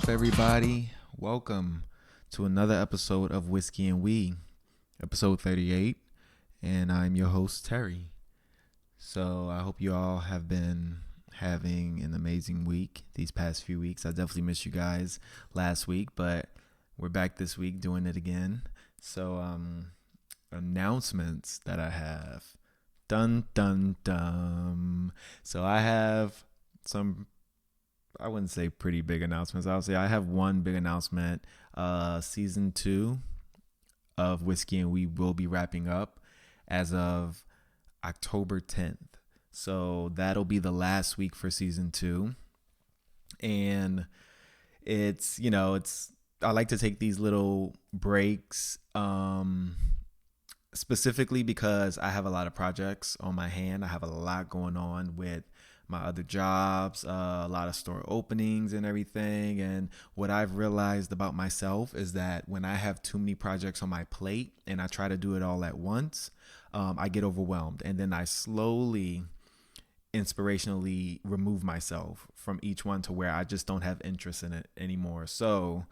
up, everybody? Welcome to another episode of Whiskey and Weed, episode 38, and I'm your host, Terry. So I hope you all have been having an amazing week these past few weeks. I definitely missed you guys last week, but we're back this week doing it again. So, announcements that I have. Dun, dun, dun. So I have some, I wouldn't say pretty big announcements. I would say I have one big announcement. Season 2 of Whiskey and Weed will be wrapping up as of October 10th. So that'll be the last week for season 2. And I like to take these little breaks, specifically because I have a lot of projects on my hand. I have a lot going on with my other jobs, a lot of store openings and everything. And what I've realized about myself is that when I have too many projects on my plate and I try to do it all at once, I get overwhelmed. And then I slowly, inspirationally remove myself from each one to where I just don't have interest in it anymore. So,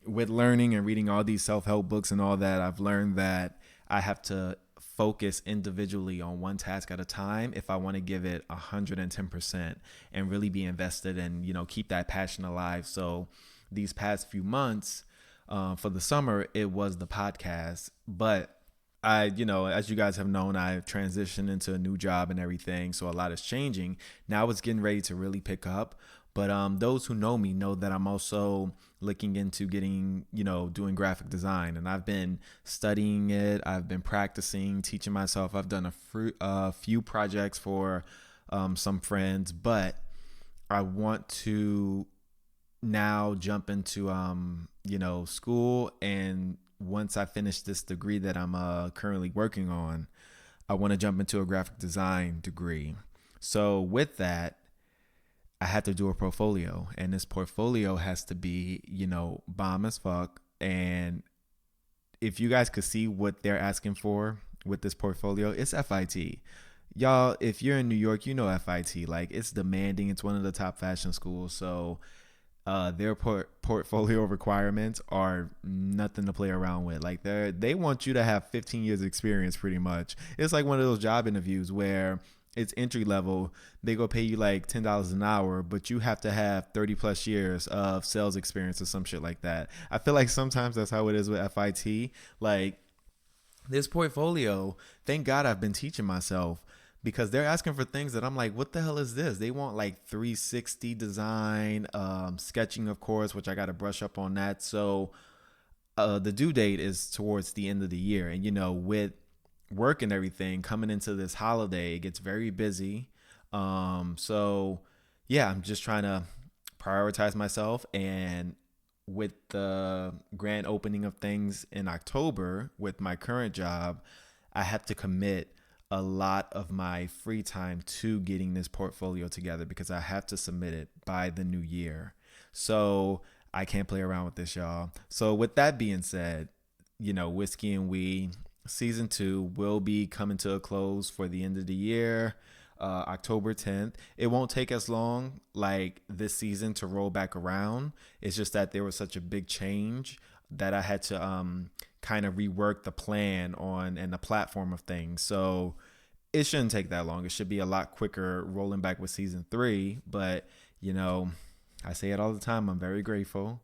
with learning and reading all these self-help books and all that, I've learned that I have to focus individually on one task at a time if I want to give it 110% and really be invested and, keep that passion alive. So these past few months, for the summer, it was the podcast, but as you guys have known, I've transitioned into a new job and everything. So a lot is changing. Now it's getting ready to really pick up. But those who know me know that I'm also looking into getting, doing graphic design. And I've been studying it. I've been practicing, teaching myself. I've done a few projects for some friends. But I want to now jump into, school. And once I finish this degree that I'm currently working on, I want to jump into a graphic design degree. So with that, I had to do a portfolio, and this portfolio has to be, bomb as fuck. And if you guys could see what they're asking for with this portfolio, it's FIT. Y'all, if you're in New York, you know FIT. Like, it's demanding. It's one of the top fashion schools. So their portfolio requirements are nothing to play around with. Like, they want you to have 15 years experience pretty much. It's like one of those job interviews where it's entry level. They go pay you like $10 an hour, but you have to have 30 plus years of sales experience or some shit like that. I feel like sometimes that's how it is with FIT. Like, this portfolio, thank God I've been teaching myself, because they're asking for things that I'm like, what the hell is this? They want like 360 design, sketching, of course, which I got to brush up on that. So the due date is towards the end of the year. And, with work and everything coming into this holiday, it gets very busy. So yeah, I'm just trying to prioritize myself. And with the grand opening of things in October with my current job, I have to commit a lot of my free time to getting this portfolio together because I have to submit it by the new year. So I can't play around with this, y'all. So with that being said, Whiskey and Weed Season 2 will be coming to a close for the end of the year, October 10th. It won't take as long like this season to roll back around. It's just that there was such a big change that I had to kind of rework the plan on and the platform of things. So it shouldn't take that long. It should be a lot quicker rolling back with season 3. But, I say it all the time. I'm very grateful.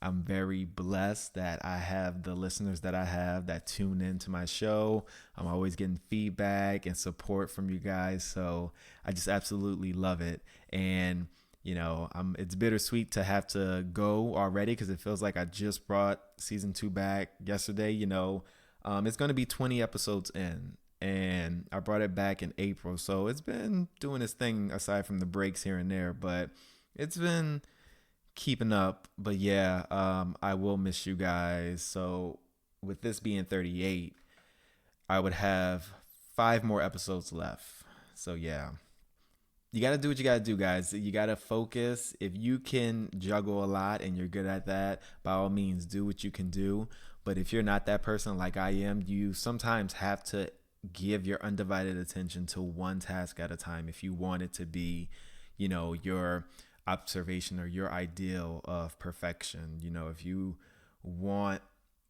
I'm very blessed that I have the listeners that I have that tune into my show. I'm always getting feedback and support from you guys. So I just absolutely love it. And, it's bittersweet to have to go already because it feels like I just brought season 2 back yesterday. It's going to be 20 episodes in, and I brought it back in April. So it's been doing its thing aside from the breaks here and there, but it's been keeping up. But yeah, I will miss you guys. So with this being 38, I would have 5 more episodes left. So yeah, you got to do what you got to do, guys. You got to focus. If you can juggle a lot and you're good at that, by all means, do what you can do. But if you're not that person like I am, you sometimes have to give your undivided attention to one task at a time if you want it to be, your observation or your ideal of perfection. You know, if you want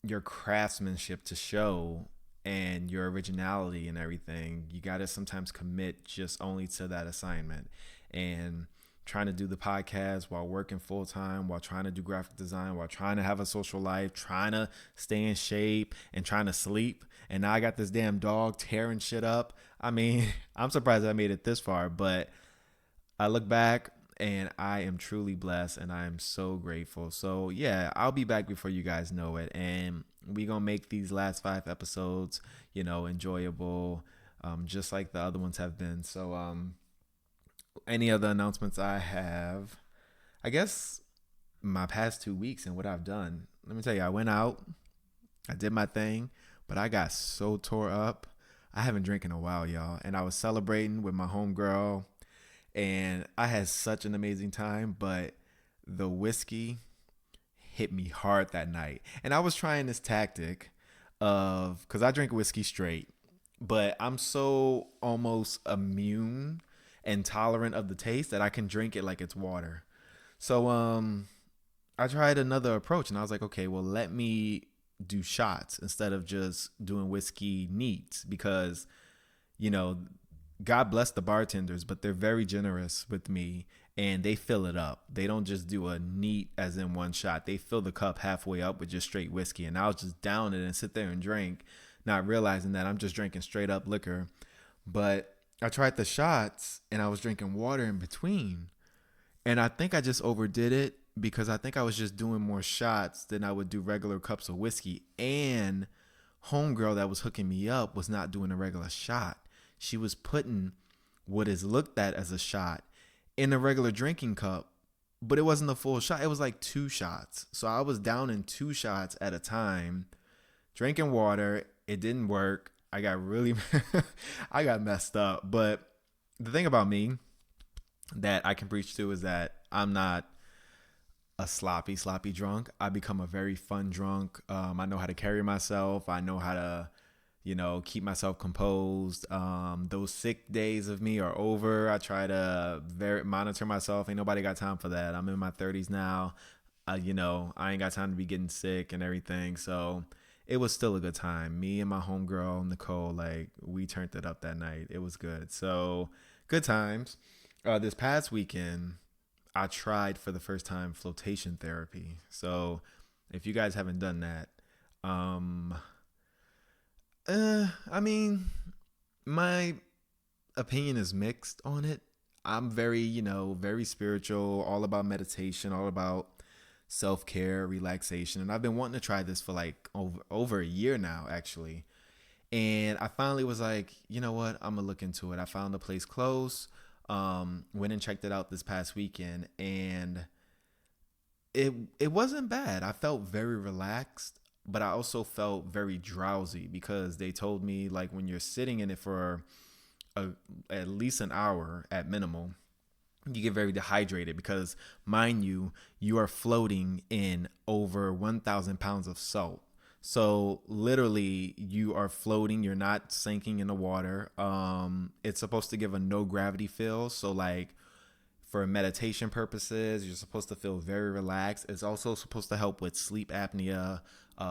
your craftsmanship to show and your originality and everything, you got to sometimes commit just only to that assignment. And trying to do the podcast while working full time, while trying to do graphic design, while trying to have a social life, trying to stay in shape and trying to sleep. And now I got this damn dog tearing shit up. I mean, I'm surprised I made it this far, but I look back and I am truly blessed and I am so grateful. So yeah, I'll be back before you guys know it. And we gonna make these last 5 episodes, enjoyable, just like the other ones have been. So any other announcements I have? I guess my past 2 weeks and what I've done. Let me tell you, I went out, I did my thing, but I got so tore up. I haven't drank in a while, y'all. And I was celebrating with my homegirl and I had such an amazing time, but the whiskey hit me hard that night. And I was trying this tactic of, because I drink whiskey straight, but I'm so almost immune and tolerant of the taste that I can drink it like it's water. So I tried another approach and I was like, okay, well, let me do shots instead of just doing whiskey neats because, you know, God bless the bartenders, but they're very generous with me and they fill it up. They don't just do a neat as in one shot. They fill the cup halfway up with just straight whiskey. And I'll just down it and sit there and drink, not realizing that I'm just drinking straight up liquor. But I tried the shots and I was drinking water in between. And I think I just overdid it because I think I was just doing more shots than I would do regular cups of whiskey. And homegirl that was hooking me up was not doing a regular shot. She was putting what is looked at as a shot in a regular drinking cup, but it wasn't a full shot. It was like 2 shots. So I was down in 2 shots at a time, drinking water. It didn't work. I got really, I got messed up. But the thing about me that I can preach to is that I'm not a sloppy drunk. I become a very fun drunk. I know how to carry myself. I know how to, keep myself composed. Those sick days of me are over. I try to monitor myself. Ain't nobody got time for that. I'm in my 30s now. I ain't got time to be getting sick and everything. So it was still a good time. Me and my homegirl, Nicole, like we turned it up that night. It was good. So good times. This past weekend, I tried for the first time flotation therapy. So if you guys haven't done that, I mean, my opinion is mixed on it. I'm very, very spiritual, all about meditation, all about self-care, relaxation. And I've been wanting to try this for like over a year now, actually. And I finally was like, you know what? I'm going to look into it. I found a place close, went and checked it out this past weekend. And it wasn't bad. I felt very relaxed, but I also felt very drowsy because they told me like when you're sitting in it for at least an hour at minimal, you get very dehydrated because, mind you, you are floating in over 1,000 pounds of salt. So literally you are floating. You're not sinking in the water. It's supposed to give a no gravity feel. So like for meditation purposes, you're supposed to feel very relaxed. It's also supposed to help with sleep apnea,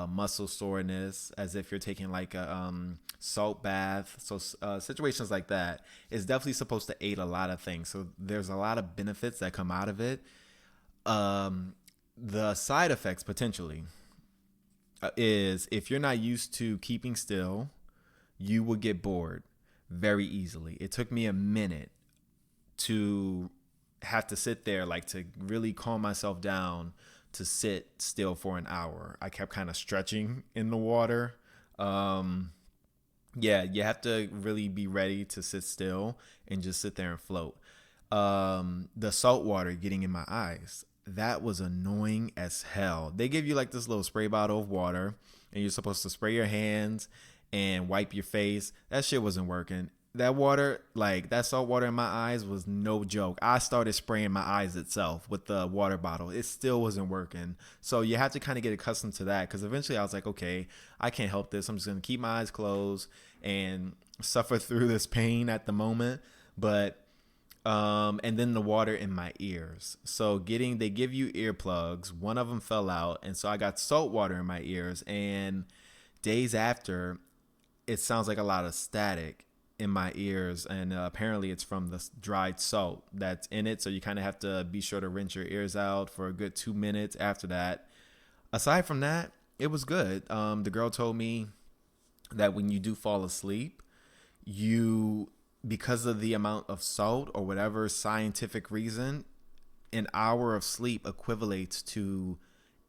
muscle soreness, as if you're taking like a salt bath. So situations like that is definitely supposed to aid a lot of things. So there's a lot of benefits that come out of it. The side effects potentially is if you're not used to keeping still, you will get bored very easily. It took me a minute to have to sit there, like to really calm myself down to sit still for an hour. I kept kind of stretching in the water. Yeah, you have to really be ready to sit still and just sit there and float. The salt water getting in my eyes, that was annoying as hell. They give you like this little spray bottle of water and you're supposed to spray your hands and wipe your face. That shit wasn't working. That water, like that salt water in my eyes was no joke. I started spraying my eyes itself with the water bottle. It still wasn't working. So you have to kind of get accustomed to that because eventually I was like, okay, I can't help this. I'm just going to keep my eyes closed and suffer through this pain at the moment. But and then the water in my ears. So they give you earplugs. One of them fell out, and so I got salt water in my ears. And days after, it sounds like a lot of static in my ears, and apparently it's from the dried salt that's in it. So you kind of have to be sure to rinse your ears out for a good 2 minutes after that. Aside from that, it was good. The girl told me that when you do fall asleep, you because of the amount of salt or whatever scientific reason, an hour of sleep equivalates to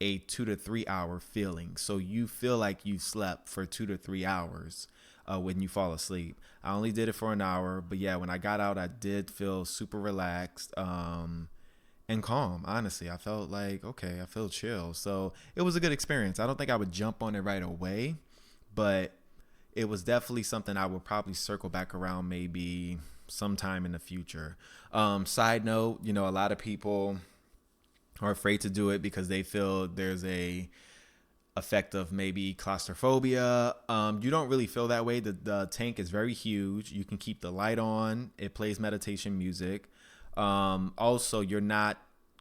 a 2 to 3 hour feeling. So you feel like you slept for 2 to 3 hours when you fall asleep. I only did it for an hour, but yeah, when I got out, I did feel super relaxed and calm. Honestly, I felt like, okay, I feel chill. So it was a good experience. I don't think I would jump on it right away, but it was definitely something I would probably circle back around maybe sometime in the future. Side note, a lot of people are afraid to do it because they feel there's a effect of maybe claustrophobia. You don't really feel that way. The tank is very huge. You can keep the light on. It plays meditation music. Also, you're not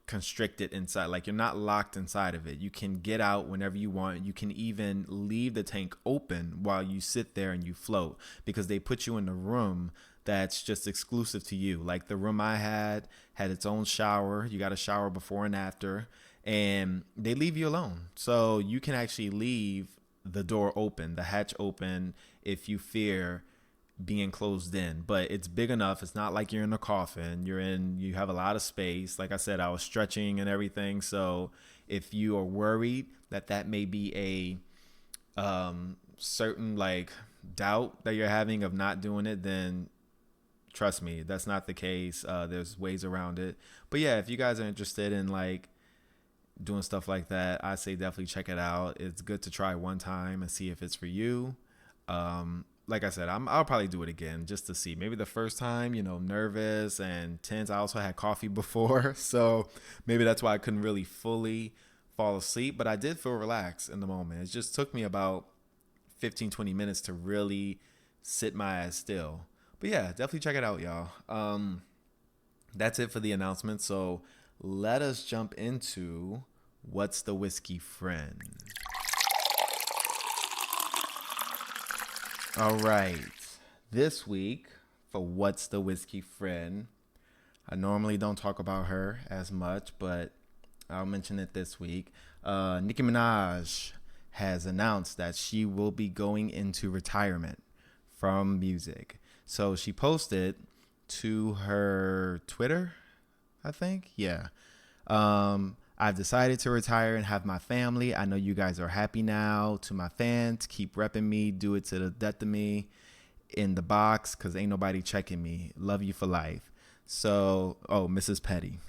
constricted inside, like you're not locked inside of it. You can get out whenever you want. You can even leave the tank open while you sit there and you float, because they put you in a room that's just exclusive to you. Like the room I had its own shower. You got a shower before and after, and they leave you alone. So you can actually leave the door open, the hatch open, if you fear being closed in. But it's big enough. It's not like you're in a coffin. You have a lot of space. Like I said, I was stretching and everything. So if you are worried that may be a certain like doubt that you're having of not doing it, then trust me, that's not the case. There's ways around it. But yeah, if you guys are interested in like doing stuff like that, I say definitely check it out. It's good to try one time and see if it's for you. Like I said, I'll probably do it again just to see. Maybe the first time, nervous and tense. I also had coffee before, so maybe that's why I couldn't really fully fall asleep. But I did feel relaxed in the moment. It just took me about 15-20 minutes to really sit my ass still. But yeah, definitely check it out, y'all. That's it for the announcement. So let us jump into What's the Whiskey Friend? All right. This week for What's the Whiskey Friend, I normally don't talk about her as much, but I'll mention it this week. Nicki Minaj has announced that she will be going into retirement from music. So she posted to her Twitter, I think. Yeah. I've decided to retire and have my family. I know you guys are happy now. To my fans, keep repping me. Do it to the death of me in the box, because ain't nobody checking me. Love you for life. So, Mrs. Petty.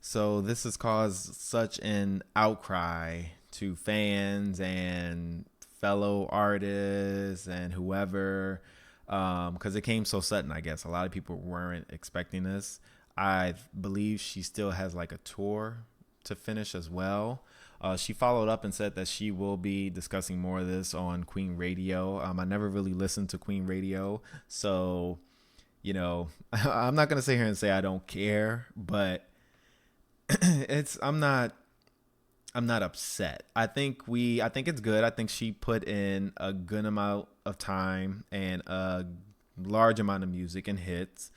So this has caused such an outcry to fans and fellow artists and whoever, because it came so sudden, I guess. A lot of people weren't expecting this. I believe she still has like a tour to finish as well. She followed up and said that she will be discussing more of this on Queen Radio. I never really listened to Queen Radio, so I'm not gonna sit here and say I don't care, but I'm not upset. I think it's good. I think she put in a good amount of time and a large amount of music and hits.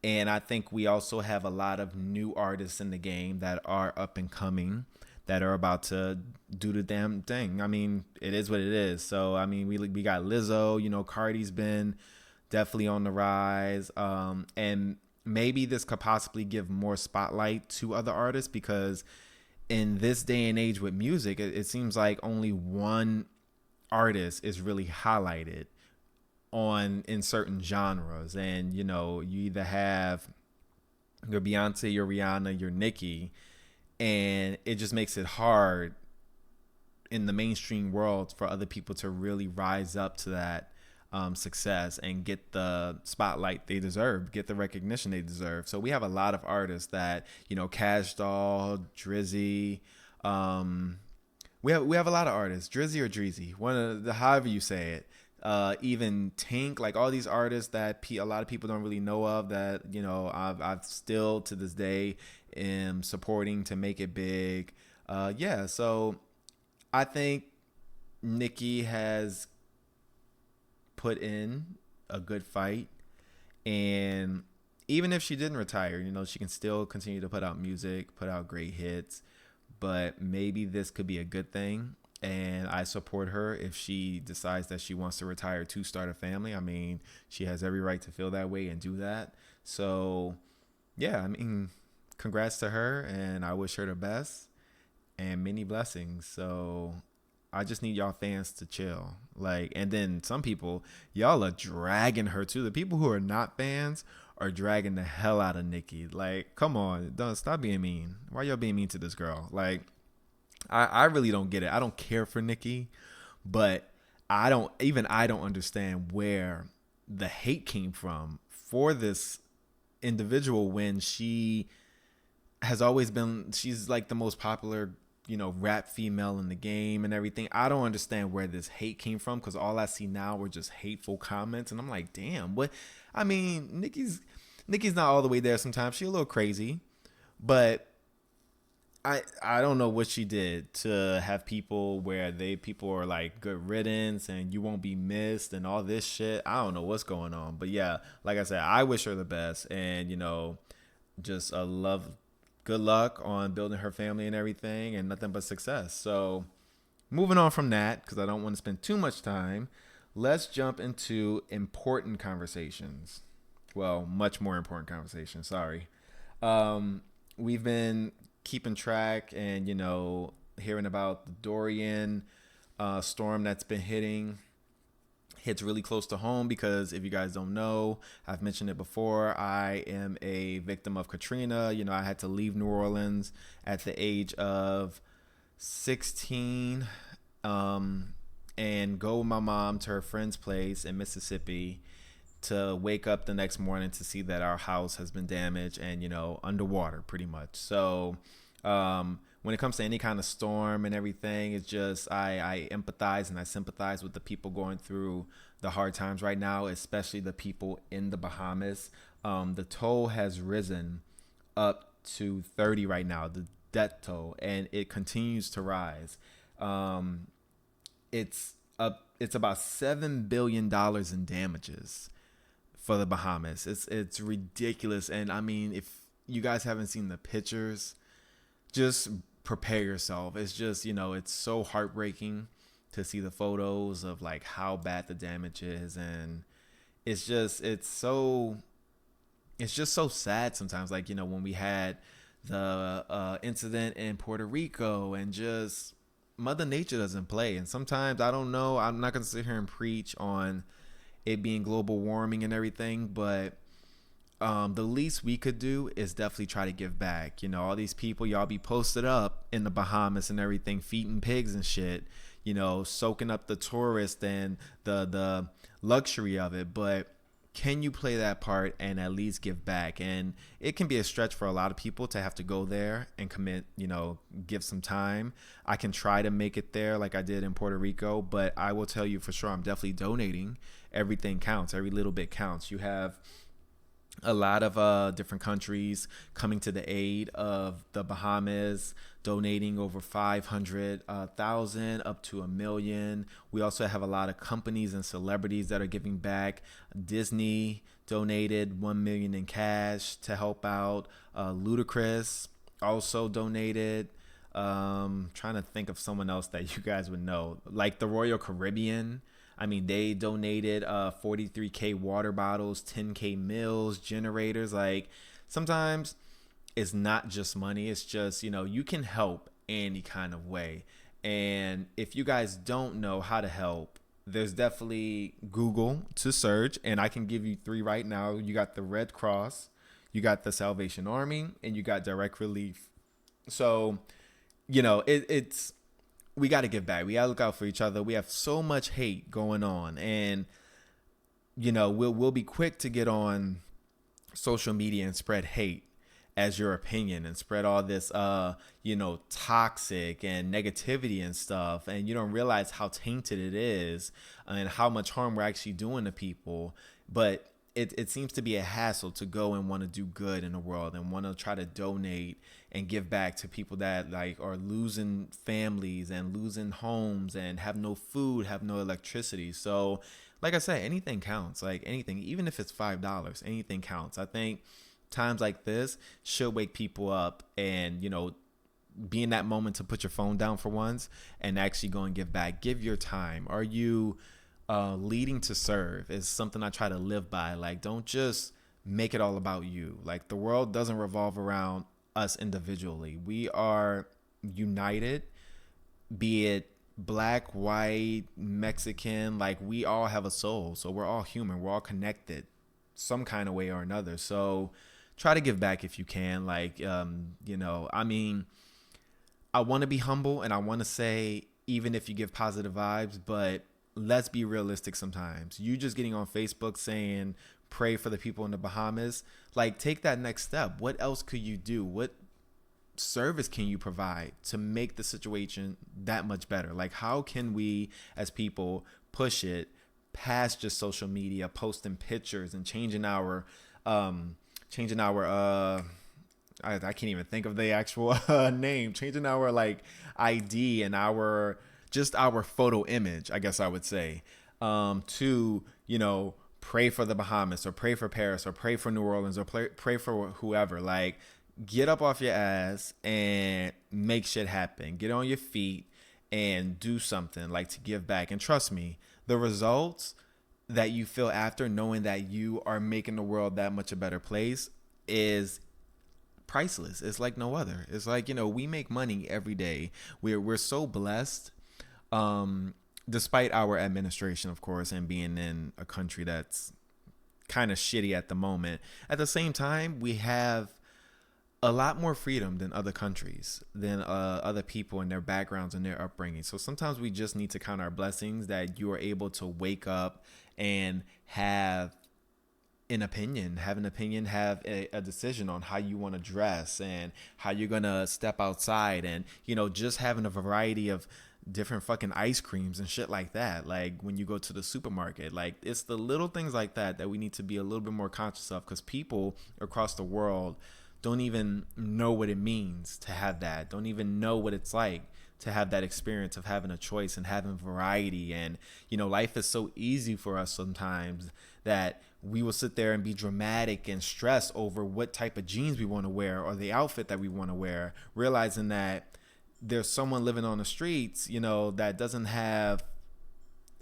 And I think we also have a lot of new artists in the game that are up and coming, that are about to do the damn thing. I mean, it is what it is. So, I mean, we got Lizzo, Cardi's been definitely on the rise. And maybe this could possibly give more spotlight to other artists, because in this day and age with music, it seems like only one artist is really highlighted in certain genres. And you either have your Beyonce, your Rihanna, your Nicki, and it just makes it hard in the mainstream world for other people to really rise up to that success and get the spotlight they deserve, get the recognition they deserve. So we have a lot of artists that, Cash Doll, Drizzy, we have a lot of artists, Drizzy or Dreezy, however you say it. even Tink, like all these artists that a lot of people don't really know of, that I've still to this day am supporting to make it big. Yeah, so I think Nicki has put in a good fight, and even if she didn't retire, she can still continue to put out music, put out great hits. But maybe this could be a good thing, and I support her if she decides that she wants to retire to start a family. I mean, she has every right to feel that way and do that. So, yeah, I mean, congrats to her, and I wish her the best and many blessings. So, I just need y'all fans to chill. Like, and then some people, y'all are dragging her too. The people who are not fans are dragging the hell out of Nicki. Like, come on, don't stop being mean. Why y'all being mean to this girl? Like, I really don't get it. I don't care for Nicki, but I don't understand where the hate came from for this individual when she has always been, she's like the most popular, rap female in the game and everything. I don't understand where this hate came from, because all I see now are just hateful comments, and I'm like, damn, what? I mean, Nicki's not all the way there sometimes. She's a little crazy, but I don't know what she did to have people where people are like good riddance and you won't be missed and all this shit. I don't know what's going on. But yeah, like I said, I wish her the best, and just good luck on building her family and everything, and nothing but success. So moving on from that, because I don't want to spend too much time, let's jump into important conversations. Well, much more important conversations. Sorry. We've been keeping track and, hearing about the Dorian storm that's been hits really close to home, because if you guys don't know, I've mentioned it before, I am a victim of Katrina. I had to leave New Orleans at the age of 16 and go with my mom to her friend's place in Mississippi, to wake up the next morning to see that our house has been damaged and, underwater pretty much. So when it comes to any kind of storm and everything, it's just I empathize and I sympathize with the people going through the hard times right now, especially the people in the Bahamas. The toll has risen up to 30 right now, the death toll, and it continues to rise. It's about $7 billion in damages for the Bahamas. It's ridiculous. And I mean, if you guys haven't seen the pictures, just prepare yourself. It's just, it's so heartbreaking to see the photos of like how bad the damage is. And it's just so sad sometimes. Like, when we had the incident in Puerto Rico, and just Mother Nature doesn't play. And sometimes, I don't know, I'm not going to sit here and preach on it being global warming and everything, but the least we could do is definitely try to give back. All these people, y'all be posted up in the Bahamas and everything, feeding pigs and shit, soaking up the tourists and the luxury of it. But can you play that part and at least give back? And it can be a stretch for a lot of people to have to go there and commit, give some time. I can try to make it there like I did in Puerto Rico, but I will tell you for sure, I'm definitely donating. Everything counts. Every little bit counts. You have a lot of different countries coming to the aid of the Bahamas, donating over 500,000 up to 1 million. We also have a lot of companies and celebrities that are giving back. Disney donated 1 million in cash to help out. Ludacris also donated. Trying to think of someone else that you guys would know, like the Royal Caribbean. I mean, they donated 43K water bottles, 10K meals, generators. Like, sometimes it's not just money. It's just, you can help any kind of way. And if you guys don't know how to help, there's definitely Google to search. And I can give you 3 right now. You got the Red Cross, you got the Salvation Army, and you got Direct Relief. So, it's... we got to give back. We got to look out for each other. We have so much hate going on, and we'll be quick to get on social media and spread hate. as your opinion and spread all this toxic and negativity and stuff, and you don't realize how tainted it is and how much harm we're actually doing to people. But it seems to be a hassle to go and want to do good in the world and want to try to donate and give back to people that like are losing families and losing homes and have no food, have no electricity. So like I said, anything counts. Like anything, even if it's $5, anything counts. I think times like this should wake people up and, be in that moment to put your phone down for once and actually go and give back. Give your time. Are you leading to serve? Is something I try to live by. Like, don't just make it all about you. Like, the world doesn't revolve around us individually. We are united, be it black, white, Mexican. Like, we all have a soul. So we're all human. We're all connected some kind of way or another. So try to give back if you can. Like, I want to be humble and I want to say, even if you give positive vibes, but let's be realistic sometimes. You just getting on Facebook saying, pray for the people in the Bahamas. Like, take that next step. What else could you do? What service can you provide to make the situation that much better? Like, how can we as people push it past just social media, posting pictures and changing our I can't even think of the actual name, changing our like ID and our photo image, I guess I would say, to, pray for the Bahamas or pray for Paris or pray for New Orleans or pray for whoever. Like, get up off your ass and make shit happen. Get on your feet and do something, like, to give back. And trust me, the results that you feel after knowing that you are making the world that much a better place is priceless. It's like no other. It's like, we make money every day. We're so blessed, despite our administration, of course, and being in a country that's kind of shitty at the moment. At the same time, we have a lot more freedom than other countries, than other people and their backgrounds and their upbringing. So sometimes we just need to count our blessings that you are able to wake up and have an opinion, have a decision on how you want to dress and how you're going to step outside, and, just having a variety of different fucking ice creams and shit like that. Like, when you go to the supermarket, like, it's the little things like that that we need to be a little bit more conscious of, because people across the world don't even know what it means to have that, don't even know what it's like to have that experience of having a choice and having variety. And, life is so easy for us sometimes that we will sit there and be dramatic and stress over what type of jeans we want to wear or the outfit that we want to wear, realizing that there's someone living on the streets, that doesn't have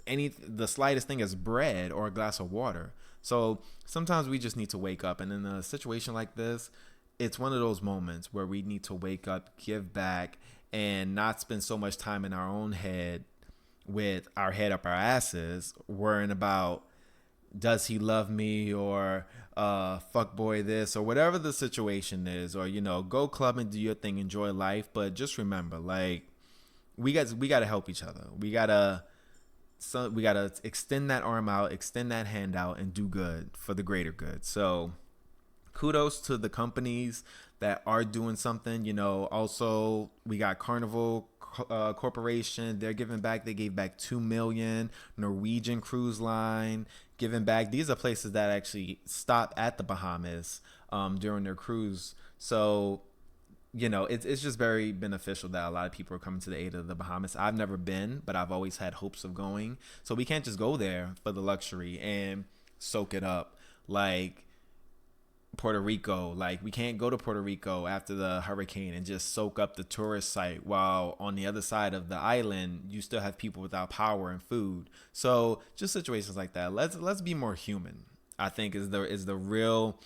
the slightest thing as bread or a glass of water. So sometimes we just need to wake up. And in a situation like this, it's one of those moments where we need to wake up, give back, and not spend so much time in our own head with our head up our asses, worrying about, does he love me, or fuck boy this, or whatever the situation is, or, go club and do your thing, enjoy life. But just remember, like, we got to help each other. We got to extend that arm out, extend that hand out, and do good for the greater good. So kudos to the companies that are doing something. Also, we got Carnival Corporation. They're giving back. They gave back $2 million. Norwegian Cruise Line giving back. These are places that actually stop at the Bahamas during their cruise. So, it's just very beneficial that a lot of people are coming to the aid of the Bahamas. I've never been, but I've always had hopes of going. So we can't just go there for the luxury and soak it up like Puerto Rico. Like, we can't go to Puerto Rico after the hurricane and just soak up the tourist site, while on the other side of the island you still have people without power and food. So just situations like that. Let's be more human, I think, is the real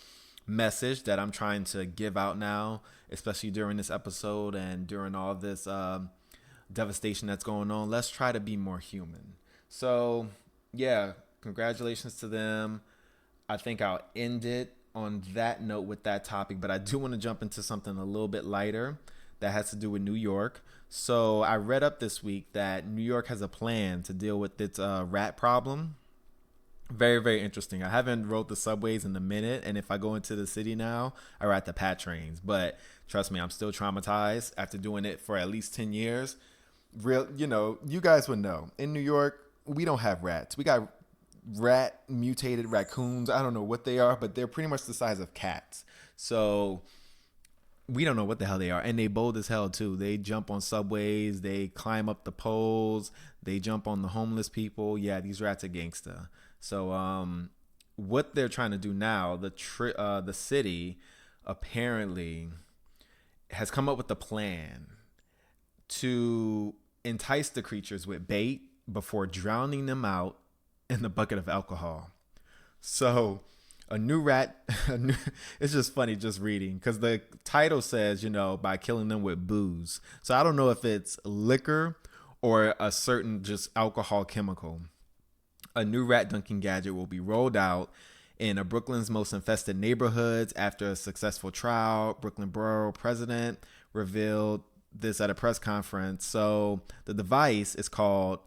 message that I'm trying to give out now, especially during this episode and during all this devastation that's going on. Let's try to be more human. So yeah, congratulations to them. I think I'll end it on that note with that topic, but I do want to jump into something a little bit lighter that has to do with New York. So I read up this week that New York has a plan to deal with its rat problem, Very, very interesting. I haven't rode the subways in a minute, and if I go into the city now, I ride the PAT trains. But trust me, I'm still traumatized after doing it for at least 10 years. Real, you guys would know. In New York, we don't have rats. We got rat mutated raccoons. I don't know what they are, but they're pretty much the size of cats. So we don't know what the hell they are, and they bold as hell too. They jump on subways, they climb up the poles, they jump on the homeless people. Yeah, these rats are gangsta. So what they're trying to do now, the city apparently has come up with a plan to entice the creatures with bait before drowning them out in the bucket of alcohol. So a new rat, it's just funny just reading because the title says, by killing them with booze. So I don't know if it's liquor or a certain just alcohol chemical. A new rat dunking gadget will be rolled out in Brooklyn's most infested neighborhoods after a successful trial. Brooklyn Borough president revealed this at a press conference. So the device is called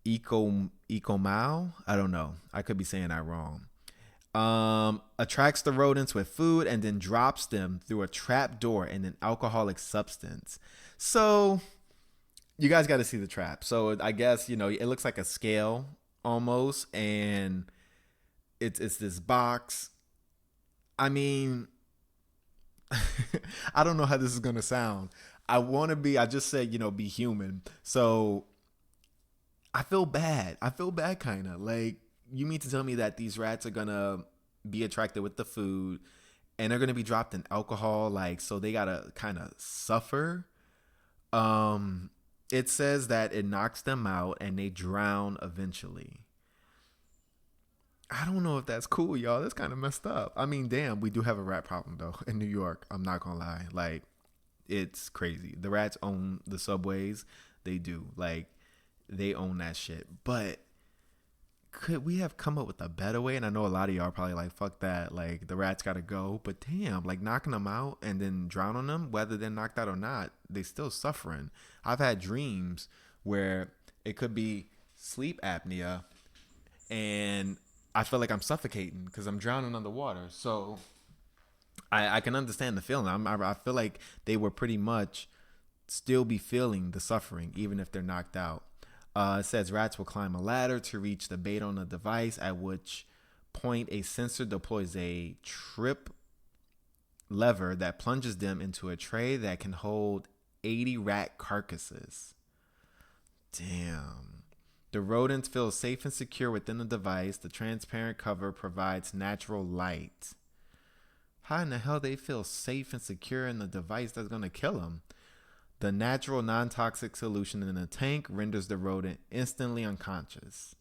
Ecomal. I don't know. I could be saying that wrong. Attracts the rodents with food and then drops them through a trap door in an alcoholic substance. So you guys got to see the trap. So I guess, it looks like a scale almost, and it's this box. I mean, I don't know how this is going to sound. I just said, be human. So I feel bad. Kind of like, you mean to tell me that these rats are going to be attracted with the food and they're going to be dropped in alcohol, like, so they got to kind of suffer. It says that it knocks them out and they drown eventually. I don't know if that's cool, y'all. That's kind of messed up. I mean, damn, we do have a rat problem though in New York. I'm not going to lie. Like, it's crazy. The rats own the subways. They do. Like, they own that shit. But could we have come up with a better way? And I know a lot of y'all are probably like, fuck that. Like, the rats got to go. But damn, like, knocking them out and then drowning them, whether they're knocked out or not, they still suffering. I've had dreams where it could be sleep apnea and I feel like I'm suffocating because I'm drowning underwater. So I can understand the feeling. I feel like they were pretty much still be feeling the suffering, even if they're knocked out. It says rats will climb a ladder to reach the bait on the device, at which point a sensor deploys a trip lever that plunges them into a tray that can hold 80 rat carcasses. Damn. The rodents feel safe and secure within the device. The transparent cover provides natural light. How in the hell they feel safe and secure in the device that's going to kill them? The natural non-toxic solution in the tank renders the rodent instantly unconscious.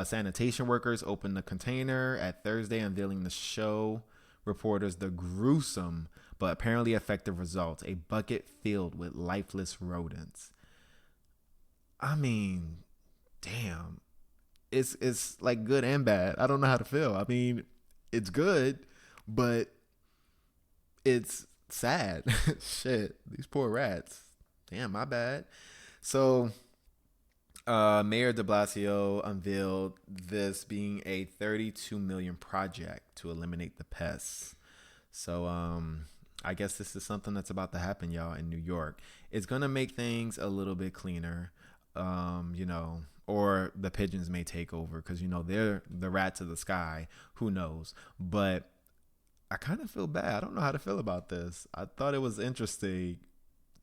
Sanitation workers opened the container at Thursday, unveiling the show reporters the gruesome but apparently effective results: a bucket filled with lifeless rodents. I mean, damn. It's like good and bad. I don't know how to feel. I mean, it's good, but it's sad. Shit, these poor rats. Damn, my bad. So Mayor de Blasio unveiled this being a $32 million project to eliminate the pests. So I guess this is something that's about to happen, y'all, in New York. It's gonna make things a little bit cleaner, or the pigeons may take over because they're the rats of the sky. Who knows? But I kind of feel bad. I don't know how to feel about this. I thought it was interesting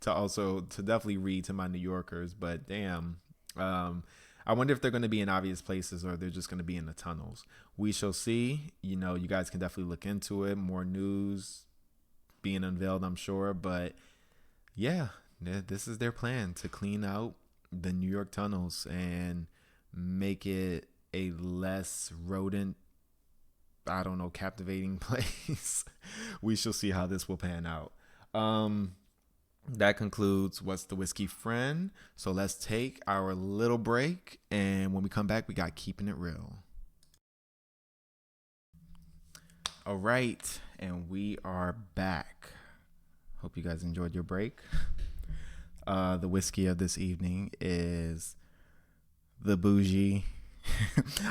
to definitely read to my New Yorkers, but damn. I wonder if they're going to be in obvious places or they're just going to be in the tunnels. We shall see. You guys can definitely look into it. More news being unveiled, I'm sure. But yeah, this is their plan to clean out the New York tunnels and make it a less rodent, I don't know, captivating place. We shall see how this will pan out. That concludes What's the Whiskey Friend. So let's take our little break. And when we come back, we got Keeping It Real. All right. And we are back. Hope you guys enjoyed your break. The whiskey of this evening is the bougie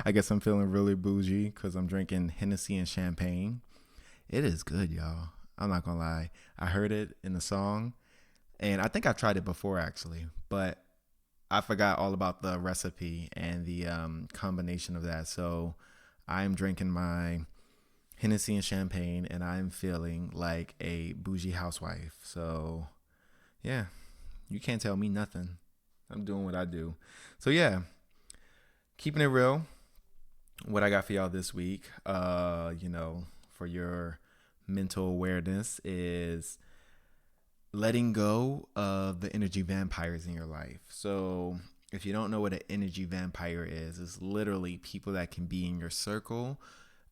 I guess I'm feeling really bougie because I'm drinking Hennessy and champagne. It is good, y'all. I'm not gonna lie. I heard it in the song, and I think I've tried it before actually, but I forgot all about the recipe and the combination of that. So I'm drinking my Hennessy and champagne, and I'm feeling like a bougie housewife. So yeah, you can't tell me nothing. I'm doing what I do. So yeah, keeping it real. What I got for y'all this week, for your mental awareness is letting go of the energy vampires in your life. So, if you don't know what an energy vampire is, it's literally people that can be in your circle,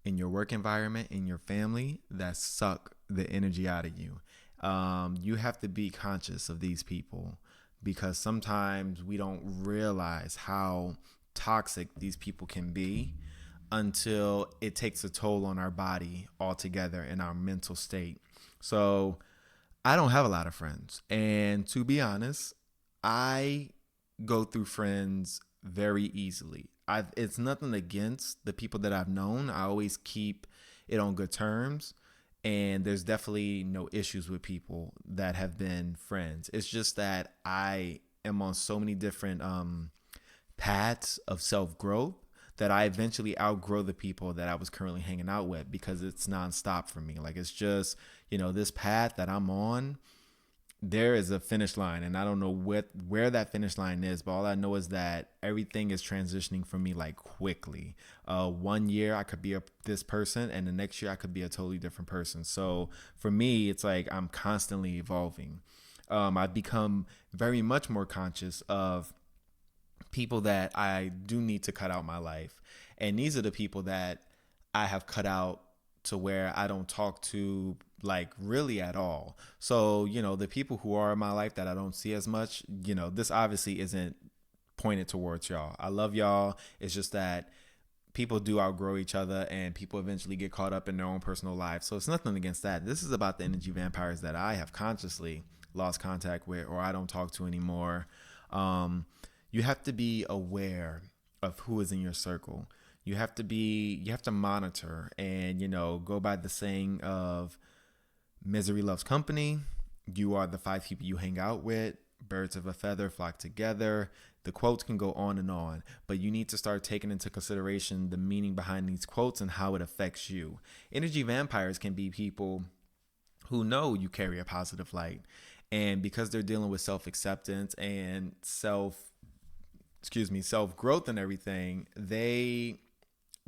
in your work environment, in your family that suck the energy out of you. You have to be conscious of these people because sometimes we don't realize how toxic these people can be until it takes a toll on our body altogether and our mental state. So, I don't have a lot of friends. And to be honest, I go through friends very easily. It's nothing against the people that I've known. I always keep it on good terms. And there's definitely no issues with people that have been friends. It's just that I am on so many different paths of self growth that I eventually outgrow the people that I was currently hanging out with because it's nonstop for me. Like it's just, this path that I'm on, there is a finish line and I don't know where that finish line is, but all I know is that everything is transitioning for me like quickly. 1 year I could be this person and the next year I could be a totally different person. So for me, it's like I'm constantly evolving. I've become very much more conscious of people that I do need to cut out my life. And these are the people that I have cut out to where I don't talk to like really at all. So, the people who are in my life that I don't see as much, this obviously isn't pointed towards y'all. I love y'all. It's just that people do outgrow each other and people eventually get caught up in their own personal lives. So it's nothing against that. This is about the energy vampires that I have consciously lost contact with or I don't talk to anymore. You have to be aware of who is in your circle. You have to monitor and, go by the saying of misery loves company. You are the 5 people you hang out with. Birds of a feather flock together. The quotes can go on, but you need to start taking into consideration the meaning behind these quotes and how it affects you. Energy vampires can be people who know you carry a positive light. And because they're dealing with self-acceptance and self-growth and everything, they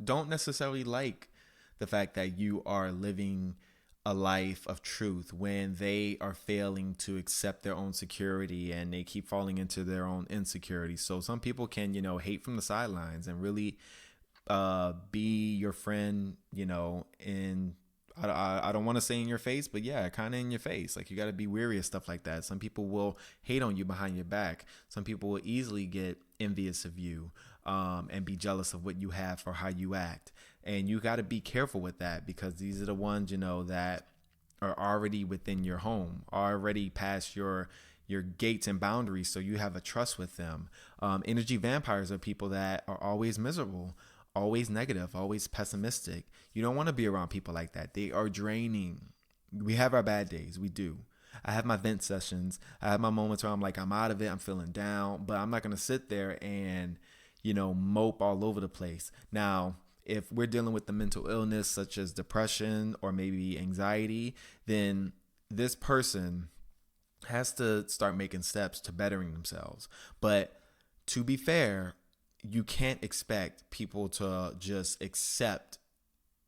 don't necessarily like the fact that you are living a life of truth when they are failing to accept their own security and they keep falling into their own insecurity. So some people can, hate from the sidelines and really be your friend, in I don't want to say in your face, but yeah, kind of in your face. Like you got to be wary of stuff like that. Some people will hate on you behind your back. Some people will easily get envious of you and be jealous of what you have or how you act. And you got to be careful with that because these are the ones, that are already within your home, already past your gates and boundaries. So you have a trust with them. Energy vampires are people that are always miserable, always negative, always pessimistic. You don't want to be around people like that. They are draining. We have our bad days. We do. I have my vent sessions. I have my moments where I'm like, I'm out of it. I'm feeling down, but I'm not going to sit there and, mope all over the place. Now, if we're dealing with the mental illness such as depression or maybe anxiety, then this person has to start making steps to bettering themselves. But to be fair, you can't expect people to just accept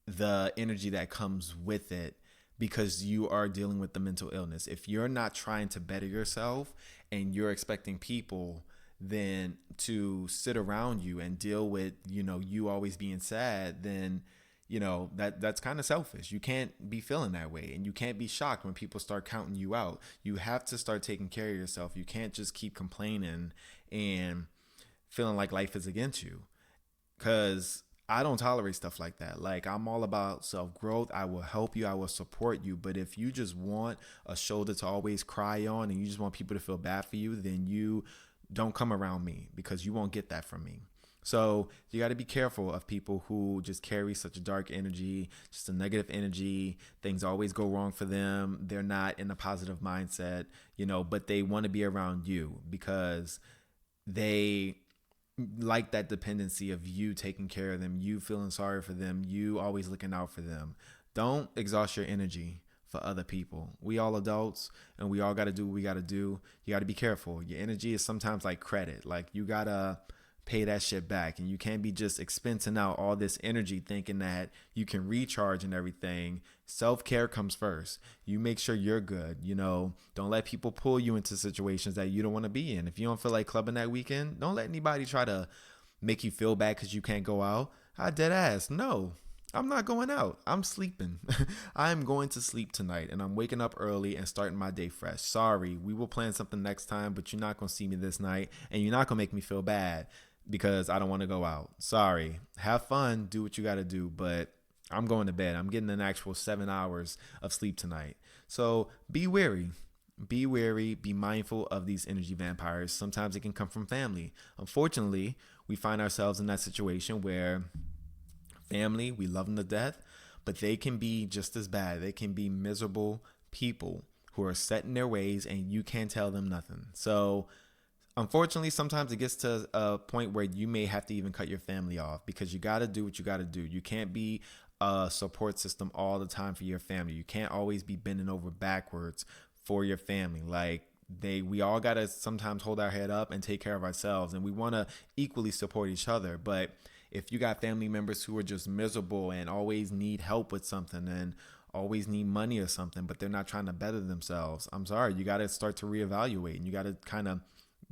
the energy that comes with it because you are dealing with the mental illness. If you're not trying to better yourself and you're expecting people then to sit around you and deal with, you always being sad, then, that's kind of selfish. You can't be feeling that way and you can't be shocked when people start counting you out. You have to start taking care of yourself. You can't just keep complaining and feeling like life is against you, because I don't tolerate stuff like that. Like I'm all about self-growth. I will help you. I will support you. But if you just want a shoulder to always cry on and you just want people to feel bad for you, then you don't come around me because you won't get that from me. So you got to be careful of people who just carry such a dark energy, just a negative energy. Things always go wrong for them. They're not in a positive mindset, but they want to be around you because they like that dependency of you taking care of them, you feeling sorry for them, you always looking out for them. Don't exhaust your energy for other people. We all adults and we all got to do what we got to do. You got to be careful. Your energy is sometimes like credit. Like you got to pay that shit back, and you can't be just expensing out all this energy thinking that you can recharge and everything. Self-care comes first. You make sure you're good. Don't let people pull you into situations that you don't want to be in. If you don't feel like clubbing that weekend, don't let anybody try to make you feel bad because you can't go out. I dead ass no, I'm not going out. I'm sleeping. I'm going to sleep tonight, and I'm waking up early and starting my day fresh. Sorry, we will plan something next time, but you're not going to see me this night, and you're not going to make me feel bad because I don't want to go out. Sorry. Have fun. Do what you got to do, but I'm going to bed. I'm getting an actual 7 hours of sleep tonight. So be wary. Be wary. Be mindful of these energy vampires. Sometimes it can come from family. Unfortunately, we find ourselves in that situation where family, we love them to death, but they can be just as bad. They can be miserable people who are set in their ways and you can't tell them nothing. So unfortunately, sometimes it gets to a point where you may have to even cut your family off because you got to do what you got to do. You can't be a support system all the time for your family. You can't always be bending over backwards for your family. Like we all got to sometimes hold our head up and take care of ourselves, and we want to equally support each other. But if you got family members who are just miserable and always need help with something and always need money or something, but they're not trying to better themselves, I'm sorry, you got to start to reevaluate, and you got to kind of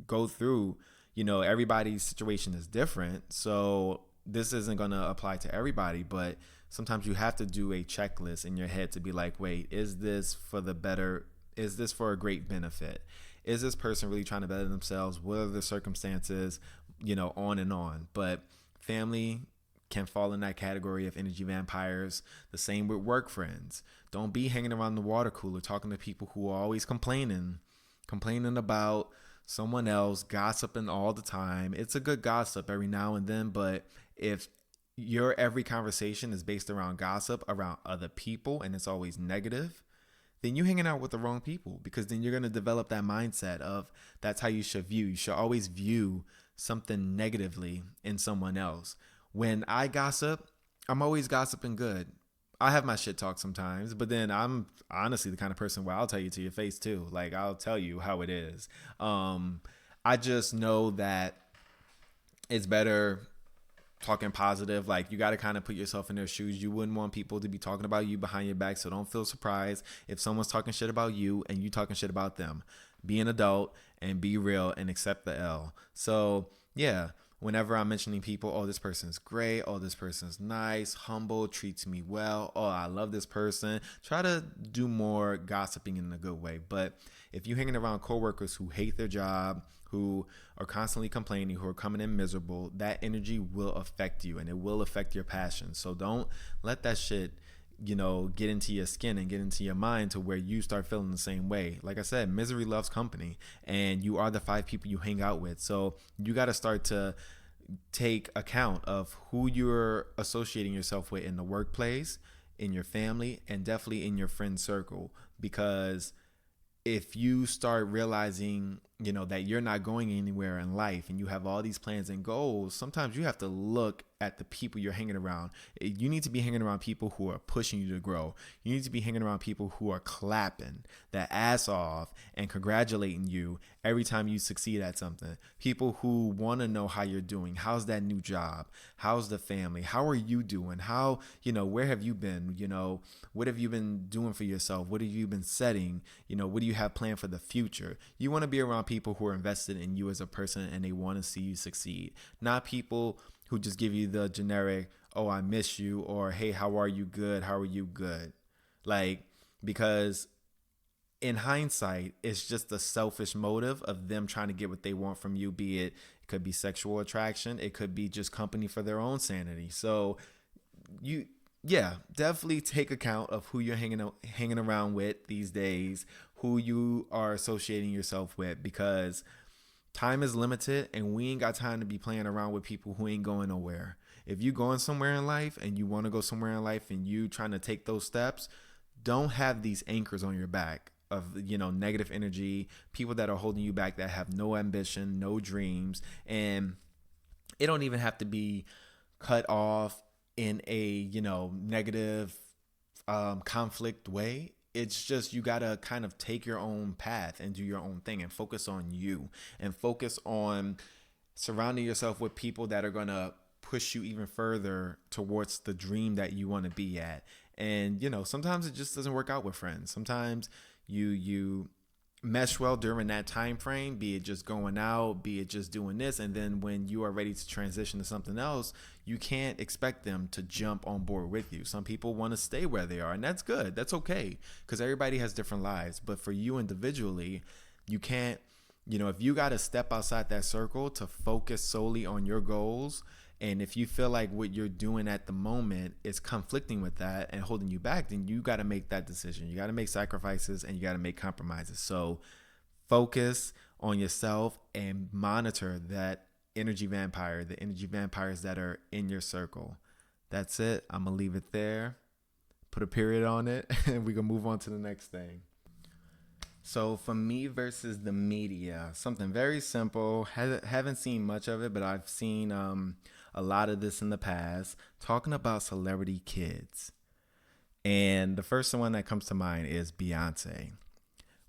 go through, everybody's situation is different. So this isn't going to apply to everybody, but sometimes you have to do a checklist in your head to be like, wait, is this for the better? Is this for a great benefit? Is this person really trying to better themselves? What are the circumstances? On and on. But family can fall in that category of energy vampires. The same with work friends. Don't be hanging around the water cooler talking to people who are always complaining about someone else, gossiping all the time. It's a good gossip every now and then, but if your every conversation is based around gossip around other people and it's always negative, then you're hanging out with the wrong people, because then you're going to develop that mindset of that's how you should view. You should always view something negatively in someone else. When I gossip, I'm always gossiping good. I have my shit talk sometimes, but then I'm honestly the kind of person where I'll tell you to your face too. Like I'll tell you how it is. I just know that it's better talking positive. Like you got to kind of put yourself in their shoes. You wouldn't want people to be talking about you behind your back. So don't feel surprised if someone's talking shit about you and you talking shit about them. Be an adult and be real and accept the L. So yeah. Whenever I'm mentioning people, oh, this person's great. Oh, this person's nice, humble, treats me well. Oh, I love this person. Try to do more gossiping in a good way. But if you're hanging around coworkers who hate their job, who are constantly complaining, who are coming in miserable, that energy will affect you and it will affect your passion. So don't let that shit get into your skin and get into your mind to where you start feeling the same way. Like I said, misery loves company, and you are the 5 people you hang out with. So you got to start to take account of who you're associating yourself with in the workplace, in your family, and definitely in your friend circle. Because if you start realizing, that you're not going anywhere in life and you have all these plans and goals, sometimes you have to look at the people you're hanging around. You need to be hanging around people who are pushing you to grow. You need to be hanging around people who are clapping that ass off and congratulating you every time you succeed at something. People who want to know how you're doing. How's that new job? How's the family? How are you doing? How, where have you been? What have you been doing for yourself? What have you been setting? What do you have planned for the future? You want to be around people who are invested in you as a person and they want to see you succeed. Not people who just give you the generic, oh, I miss you, or hey, how are you? Good. How are you? Good. Because in hindsight, it's just a selfish motive of them trying to get what they want from you, be it could be sexual attraction, it could be just company for their own sanity. So definitely take account of who you're hanging around with these days, who you are associating yourself with, because Time is limited, and we ain't got time to be playing around with people who ain't going nowhere. If you going somewhere in life and you want to go somewhere in life and you trying to take those steps, don't have these anchors on your back of negative energy, people that are holding you back, that have no ambition, no dreams. And it don't even have to be cut off in a negative conflict way. It's just, you gotta kind of take your own path and do your own thing and focus on you, and focus on surrounding yourself with people that are gonna push you even further towards the dream that you want to be at. And sometimes it just doesn't work out with friends. Sometimes you mesh well during that time frame, be it just going out, be it just doing this, and then when you are ready to transition to something else, you can't expect them to jump on board with you. Some people want to stay where they are, and that's good, that's okay, because everybody has different lives. But for you individually, you can't, if you got to step outside that circle to focus solely on your goals, and if you feel like what you're doing at the moment is conflicting with that and holding you back, then you got to make that decision. You got to make sacrifices, and you got to make compromises. So focus on yourself and monitor that energy vampire, the energy vampires that are in your circle. That's it. I'm going to leave it there. Put a period on it, and we can move on to the next thing. So for me versus the media, something very simple. Haven't seen much of it, but I've seen a lot of this in the past, talking about celebrity kids. And the first one that comes to mind is Beyonce.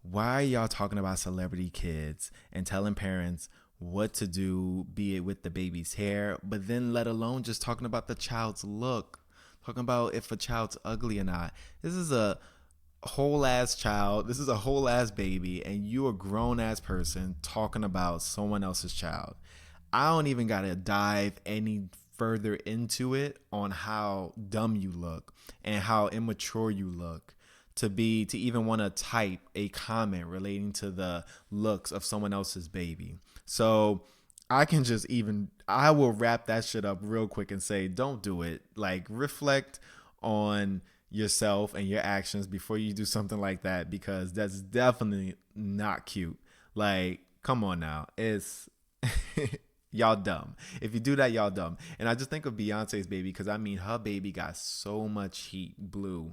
Why are y'all talking about celebrity kids and telling parents what to do, be it with the baby's hair, but then let alone just talking about the child's look, talking about if a child's ugly or not? This is a whole ass child. This is a whole ass baby, and you a grown ass person talking about someone else's child. I don't even gotta dive any further into it on how dumb you look and how immature you look to even want to type a comment relating to the looks of someone else's baby. So I will wrap that shit up real quick and say, don't do it. Like, reflect on yourself and your actions before you do something like that, because that's definitely not cute. Like, come on now. It's y'all dumb. If you do that, y'all dumb. And I just think of Beyonce's baby, because her baby got so much heat blue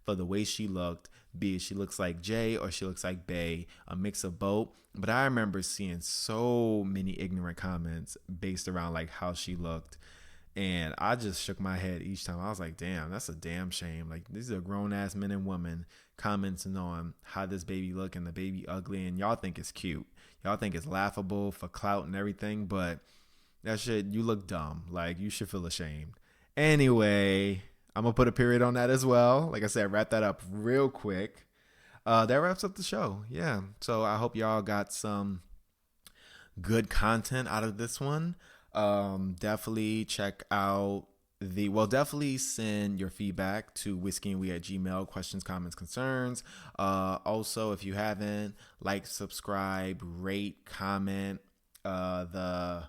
for the way she looked, be it she looks like Jay or she looks like Bey, a mix of both. But I remember seeing so many ignorant comments based around like how she looked. And I just shook my head each time. I was like, damn, that's a damn shame. Like, these are grown ass men and women commenting on how this baby look and the baby ugly, and y'all think it's cute. Y'all think it's laughable for clout and everything, but that shit, you look dumb. Like, you should feel ashamed. Anyway, I'm going to put a period on that as well. Like I said, wrap that up real quick. That wraps up the show. Yeah. So I hope y'all got some good content out of this one. Definitely check out definitely send your feedback to whiskeyandwe@gmail.com, questions, comments, concerns. Also, if you haven't, like, subscribe, rate, comment, the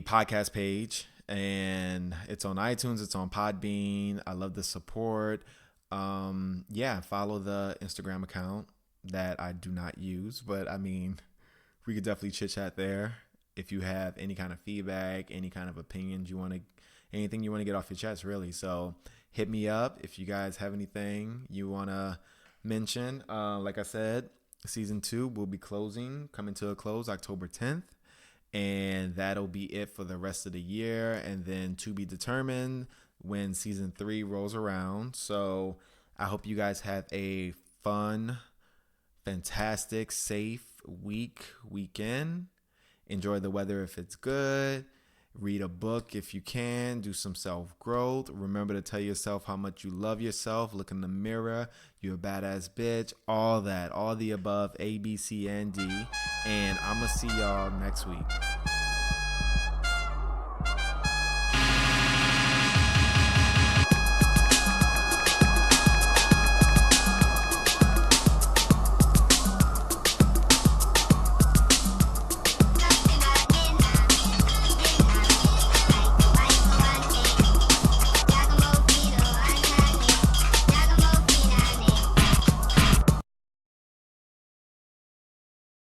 podcast page, and it's on iTunes, it's on Podbean. I love the support. Follow the Instagram account that I do not use, but I mean, we could definitely chit chat there. If you have any kind of feedback, any kind of opinions anything you want to get off your chest, really. So hit me up if you guys have anything you want to mention. Like I said, season 2 will be coming to a close October 10th. And that'll be it for the rest of the year. And then to be determined when season 3 rolls around. So I hope you guys have a fun, fantastic, safe weekend. Enjoy the weather if it's good. Read a book if you can. Do some self-growth. Remember to tell yourself how much you love yourself. Look in the mirror. You're a badass bitch. All that. All the above. A, B, C, and D. And I'm going to see y'all next week.